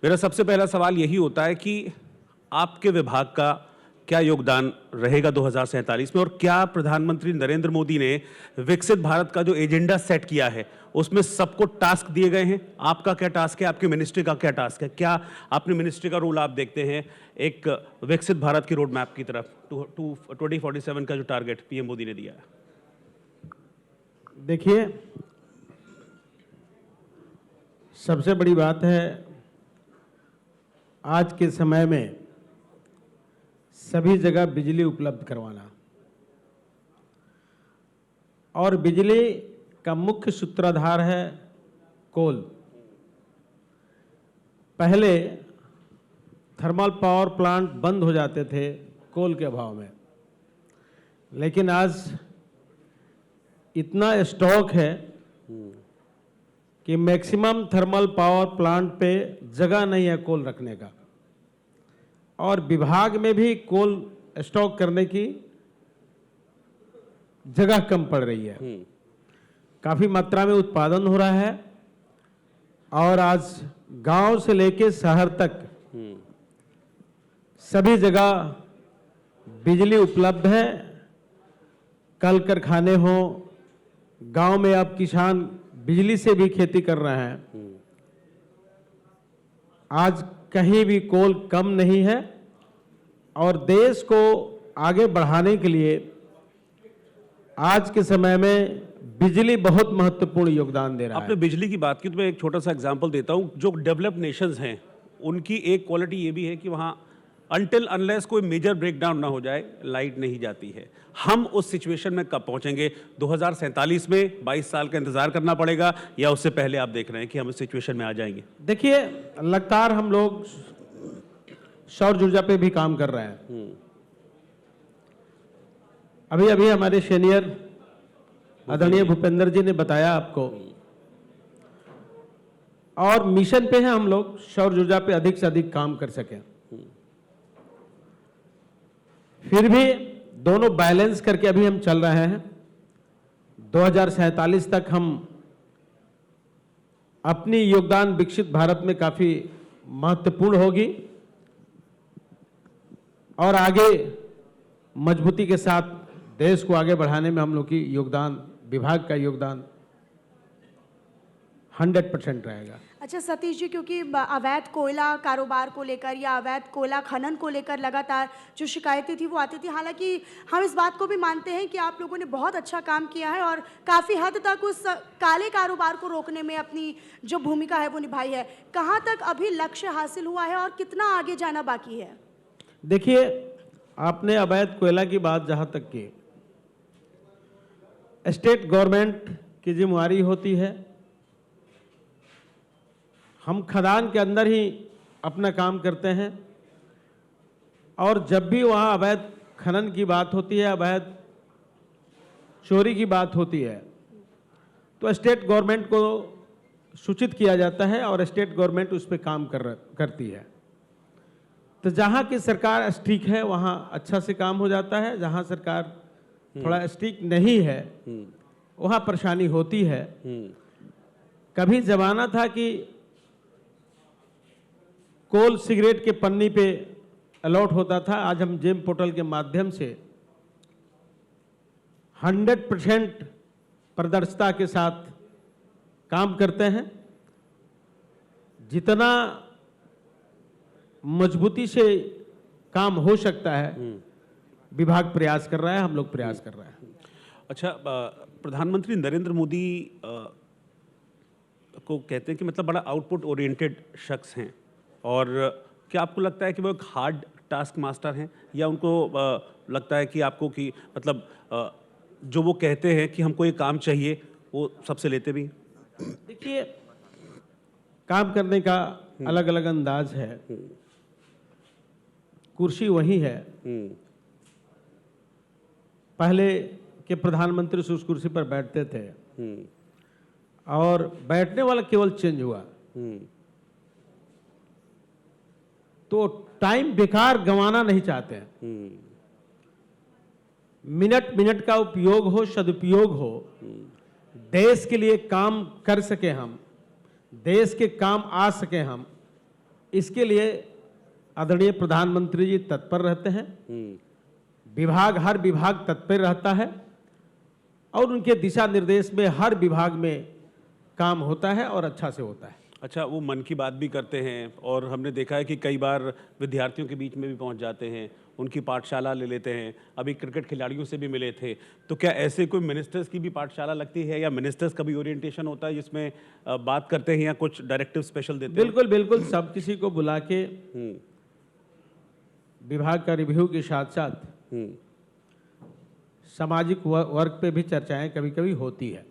मेरा सबसे पहला सवाल यही होता है कि आपके विभाग का क्या योगदान रहेगा 2047 में और क्या प्रधानमंत्री नरेंद्र मोदी ने विकसित भारत का जो एजेंडा सेट किया है उसमें सबको टास्क दिए गए हैं। आपका क्या टास्क है, आपकी मिनिस्ट्री का क्या टास्क है, क्या अपनी मिनिस्ट्री का रोल आप देखते हैं एक विकसित भारत की रोड मैप की तरफ 2047 का जो टारगेट पीएम मोदी ने दिया है? देखिए, सबसे बड़ी बात है आज के समय में सभी जगह बिजली उपलब्ध करवाना, और बिजली का मुख्य सूत्रधार है कोल। पहले थर्मल पावर प्लांट बंद हो जाते थे कोल के अभाव में, लेकिन आज इतना स्टॉक है कि मैक्सिमम थर्मल पावर प्लांट पे जगह नहीं है कोल रखने का, और विभाग में भी कोल स्टॉक करने की जगह कम पड़ रही है। काफी मात्रा में उत्पादन हो रहा है और आज गांव से लेकर शहर तक सभी जगह बिजली उपलब्ध है। कल कारखाने हो, गांव में अब किसान बिजली से भी खेती कर रहे हैं। आज कहीं भी कोल कम नहीं है और देश को आगे बढ़ाने के लिए आज के समय में बिजली बहुत महत्वपूर्ण योगदान दे रहा है। आपने बिजली की बात की तो मैं एक छोटा सा एग्जांपल देता हूं। जो डेवलप्ड नेशंस हैं उनकी एक क्वालिटी ये भी है कि वहां अनटिल अनलेस कोई मेजर ब्रेकडाउन ना हो जाए लाइट नहीं जाती है। हम उस सिचुएशन में कब पहुंचेंगे? 2047 में 22 साल का इंतजार करना पड़ेगा या उससे पहले आप देख रहे हैं कि हम इस सिचुएशन में आ जाएंगे? देखिए, लगातार हम लोग सौर ऊर्जा पे भी काम कर रहे हैं। अभी अभी हमारे सीनियर आदरणीय भूपेंद्र जी ने बताया आपको, और मिशन पे है हम लोग सौर ऊर्जा पे अधिक से अधिक काम कर सकें। फिर भी दोनों बैलेंस करके अभी हम चल रहे हैं। 2047 तक हम अपनी योगदान विकसित भारत में काफी महत्वपूर्ण होगी और आगे मजबूती के साथ देश को आगे बढ़ाने में हम लोग की योगदान, विभाग का योगदान 100% रहेगा। अच्छा सतीश जी, क्योंकि अवैध कोयला कारोबार को लेकर या अवैध कोयला खनन को लेकर लगातार जो शिकायतें थी वो आती थी, हालांकि हम इस बात को भी मानते हैं कि आप लोगों ने बहुत अच्छा काम किया है और काफ़ी हद तक उस काले कारोबार को रोकने में अपनी जो भूमिका है वो निभाई है। कहाँ तक अभी लक्ष्य हासिल हुआ है और कितना आगे जाना बाकी है? देखिए, आपने अवैध कोयला की बात जहां तक की, स्टेट गवर्नमेंट की जिम्मेवारी होती है। हम खदान के अंदर ही अपना काम करते हैं और जब भी वहाँ अवैध खनन की बात होती है, अवैध चोरी की बात होती है, तो स्टेट गवर्नमेंट को सूचित किया जाता है और स्टेट गवर्नमेंट उस पर काम करती है। तो जहाँ की सरकार स्ट्रिक्ट है वहाँ अच्छा से काम हो जाता है, जहाँ सरकार थोड़ा स्ट्रिक्ट नहीं है वहाँ परेशानी होती है। कभी जमाना था कि कोल सिगरेट के पन्नी पे अलॉट होता था, आज हम जेम पोर्टल के माध्यम से 100% पारदर्शिता के साथ काम करते हैं। जितना मजबूती से काम हो सकता है विभाग प्रयास कर रहा है, हम लोग प्रयास कर रहे हैं। अच्छा, प्रधानमंत्री नरेंद्र मोदी को कहते हैं कि मतलब बड़ा आउटपुट ओरिएंटेड शख्स हैं, और क्या आपको लगता है कि वो एक हार्ड टास्क मास्टर हैं या उनको लगता है कि आपको कि मतलब जो वो कहते हैं कि हमको ये काम चाहिए वो सबसे लेते भी? देखिए, काम करने का अलग अलग अंदाज है। कुर्सी वही है, पहले के प्रधानमंत्री उस कुर्सी पर बैठते थे और बैठने वाला केवल चेंज हुआ। तो टाइम बेकार गंवाना नहीं चाहते हैं। मिनट मिनट का उपयोग हो, सदुपयोग हो, देश के लिए काम कर सके हम, देश के काम आ सके हम, इसके लिए आदरणीय प्रधानमंत्री जी तत्पर रहते हैं, हर विभाग तत्पर रहता है और उनके दिशा निर्देश में हर विभाग में काम होता है और अच्छा से होता है। अच्छा, वो मन की बात भी करते हैं और हमने देखा है कि कई बार विद्यार्थियों के बीच में भी पहुंच जाते हैं, उनकी पाठशाला ले लेते हैं। अभी क्रिकेट खिलाड़ियों से भी मिले थे, तो क्या ऐसे कोई मिनिस्टर्स की भी पाठशाला लगती है या मिनिस्टर्स का भी ओरिएंटेशन होता है जिसमें बात करते हैं या कुछ डायरेक्टिव स्पेशल देते हैं? बिल्कुल बिल्कुल, सब किसी को बुला के विभाग का रिव्यू के साथ साथ सामाजिक वर्ग पे भी चर्चाएं कभी कभी होती है।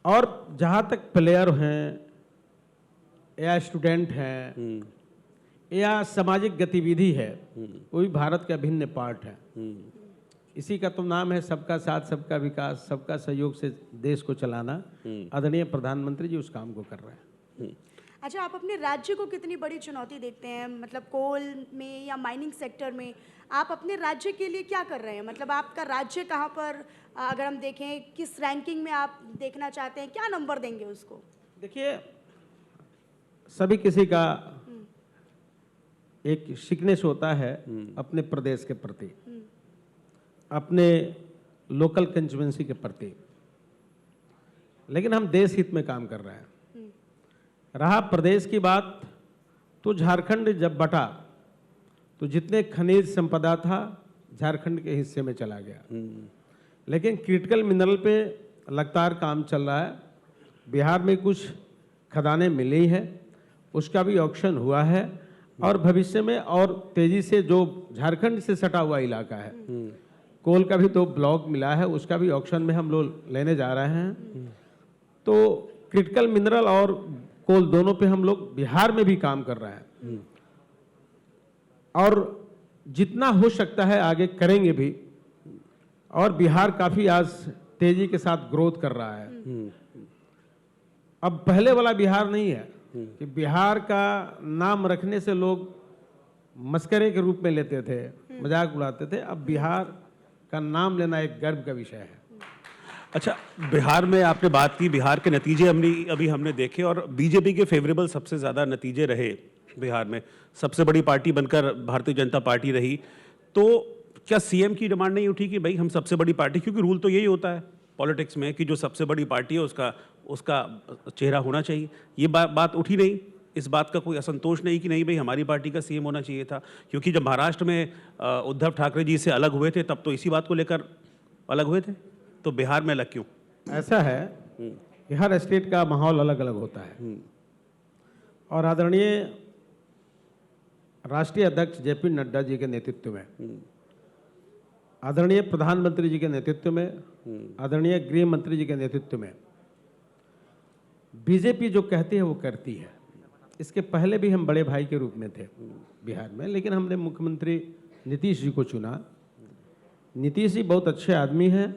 और जहाँ तक प्लेयर हैं या स्टूडेंट हैं या सामाजिक गतिविधि है, वो भी भारत का अभिन्न पार्ट है। इसी का तो नाम है सबका साथ, सबका विकास, सबका सहयोग से देश को चलाना। आदरणीय प्रधानमंत्री जी उस काम को कर रहे हैं। अच्छा, आप अपने राज्य को कितनी बड़ी चुनौती देखते हैं, मतलब कोल में या माइनिंग सेक्टर में आप अपने राज्य के लिए क्या कर रहे हैं? मतलब आपका राज्य कहाँ पर, अगर हम देखें किस रैंकिंग में आप देखना चाहते हैं, क्या नंबर देंगे उसको? देखिए, सभी किसी का एक सिकनेस होता है अपने प्रदेश के प्रति, अपने लोकल कंस्टिट्यूएंसी के प्रति, लेकिन हम देश हित में काम कर रहे हैं। रहा प्रदेश की बात, तो झारखंड जब बटा तो जितने खनिज संपदा था झारखंड के हिस्से में चला गया, लेकिन क्रिटिकल मिनरल पे लगातार काम चल रहा है। बिहार में कुछ खदानें मिली है, उसका भी ऑक्शन हुआ है और भविष्य में और तेजी से जो झारखंड से सटा हुआ इलाका है, कोल का भी 2 ब्लॉक मिला है, उसका भी ऑक्शन में हम लोग लेने जा रहे हैं। तो क्रिटिकल मिनरल और कोल दोनों पे हम लोग बिहार में भी काम कर रहे हैं और जितना हो सकता है आगे करेंगे भी। और बिहार काफी आज तेजी के साथ ग्रोथ कर रहा है। अब पहले वाला बिहार नहीं है कि बिहार का नाम रखने से लोग मस्करे के रूप में लेते थे, मजाक उड़ाते थे। अब बिहार का नाम लेना एक गर्व का विषय है। अच्छा, बिहार में आपने बात की, बिहार के नतीजे अभी हमने देखे और बीजेपी के फेवरेबल सबसे ज़्यादा नतीजे रहे बिहार में। सबसे बड़ी पार्टी बनकर भारतीय जनता पार्टी रही। तो क्या सीएम की डिमांड नहीं उठी कि भाई हम सबसे बड़ी पार्टी, क्योंकि रूल तो यही होता है पॉलिटिक्स में कि जो सबसे बड़ी पार्टी है उसका चेहरा होना चाहिए। ये बात उठी नहीं? इस बात का कोई असंतोष नहीं कि नहीं भाई हमारी पार्टी का सीएम होना चाहिए था? क्योंकि जब महाराष्ट्र में उद्धव ठाकरे जी से अलग हुए थे तब तो इसी बात को लेकर अलग हुए थे, तो बिहार में अलग क्यों? ऐसा है कि हर स्टेट का माहौल अलग अलग होता है और आदरणीय राष्ट्रीय अध्यक्ष जेपी नड्डा जी के नेतृत्व में, आदरणीय प्रधानमंत्री जी के नेतृत्व में, आदरणीय गृह मंत्री जी के नेतृत्व में बीजेपी जो कहती है वो करती है। इसके पहले भी हम बड़े भाई के रूप में थे बिहार में, लेकिन हमने मुख्यमंत्री नीतीश जी को चुना। नीतीश जी बहुत अच्छे आदमी हैं।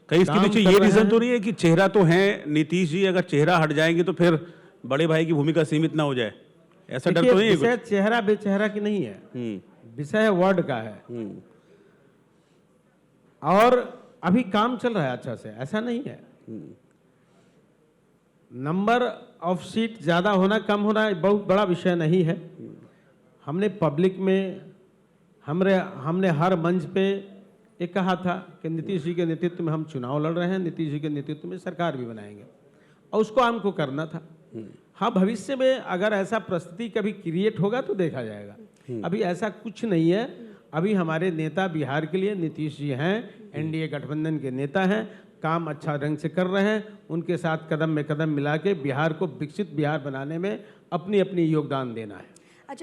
कहीं इसके पीछे ये रीजन तो नहीं है कि चेहरा तो है नीतीश जी, अगर चेहरा हट जाएंगे तो फिर बड़े भाई की भूमिका सीमित ना हो जाए, ऐसा डर तो नहीं है? विषय चेहरा बेचेहरा की नहीं है, विषय वर्ड का है। और अभी काम चल रहा है अच्छा से, ऐसा नहीं है। नंबर ऑफ सीट ज्यादा होना कम होना बहुत बड़ा विषय नहीं है। हमने पब्लिक में हमने हर मंच पे ये कहा था कि नीतीश जी के नेतृत्व में हम चुनाव लड़ रहे हैं, नीतीश जी के नेतृत्व में सरकार भी बनाएंगे और उसको हमको करना था। हाँ, भविष्य में अगर ऐसा परिस्थिति कभी क्रिएट होगा तो देखा जाएगा। अभी ऐसा कुछ नहीं है। अभी हमारे नेता बिहार के लिए नीतीश जी हैं, एनडीए गठबंधन के नेता हैं, काम अच्छा ढंग से कर रहे हैं। उनके साथ कदम में कदम मिला के बिहार को विकसित बिहार बनाने में अपनी अपनी योगदान देना है।